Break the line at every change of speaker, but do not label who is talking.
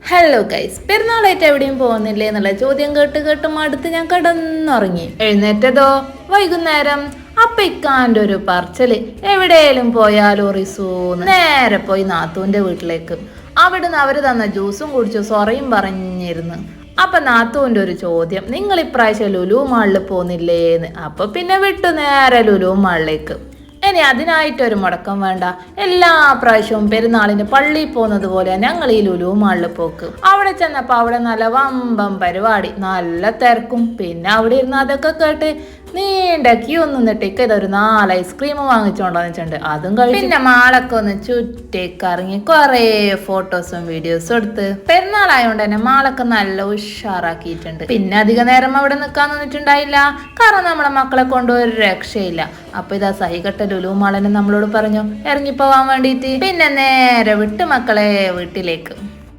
Hello guys, പെരുന്നാളായിട്ട് എവിടെയും പോകുന്നില്ലേ എന്നുള്ള ചോദ്യം കേട്ട് മടുത്ത് ഞാൻ കിടന്നുറങ്ങി. എഴുന്നേറ്റതോ വൈകുന്നേരം. അപ്പൊ ഇക്കാൻ്റെ ഒരു പറച്ചല്, എവിടെയെങ്കിലും പോയാലോ റിസൂന്ന്. നേരെ പോയി നാത്തൂന്റെ വീട്ടിലേക്ക്. അവിടുന്ന് അവര് തന്ന ജ്യൂസും കുടിച്ചു സൊറയും പറഞ്ഞിരുന്നു. അപ്പൊ നാത്തൂന്റെ ഒരു ചോദ്യം, നിങ്ങൾ ഇപ്രാവശ്യം ലുലു മാളിൽ പോകുന്നില്ലേന്ന്. അപ്പൊ പിന്നെ വിട്ടു നേരെ ലുലു മാളിലേക്ക്. ഇനി അതിനായിട്ടൊരു മുടക്കം വേണ്ട. എല്ലാ പ്രാവശ്യവും പെരുന്നാളിന് പള്ളിയിൽ പോകുന്നത് പോലെ ഞങ്ങൾ ഈ ലുലു മാളിൽ പോക്ക്. അവിടെ ചെന്നപ്പോ അവിടെ നല്ല വമ്പം പരിപാടി, നല്ല തിരക്കും. പിന്നെ അവിടെ ഇരുന്ന് അതൊക്കെ കേട്ട് നീണ്ട ക്യൂ നിന്നിട്ടേക്ക് ഇതൊരു 4 ഐസ്ക്രീം വാങ്ങിച്ചോണ്ടോ വെച്ചിട്ടുണ്ട്. അതും കഴിച്ചു പിന്നെ മാളൊക്കെ ഒന്ന് ചുറ്റേക്കറങ്ങി കുറെ ഫോട്ടോസും വീഡിയോസും എടുത്ത്. പെരുന്നാളായോണ്ട് തന്നെ മാളൊക്കെ നല്ല ഉഷാറാക്കിയിട്ടുണ്ട്. പിന്നെ അധിക നേരം അവിടെ നിൽക്കാൻ നിന്നിട്ടുണ്ടായില്ല, കാരണം നമ്മളെ മക്കളെ കൊണ്ട് ഒരു രക്ഷയില്ല. അപ്പൊ ഇതാ സഹികെട്ട ലുലു മാളനെ നമ്മളോട് പറഞ്ഞു ഇറങ്ങിപ്പോവാൻ വേണ്ടിയിട്ട്. പിന്നെ നേരെ വിട്ട് മക്കളെ വീട്ടിലേക്ക്.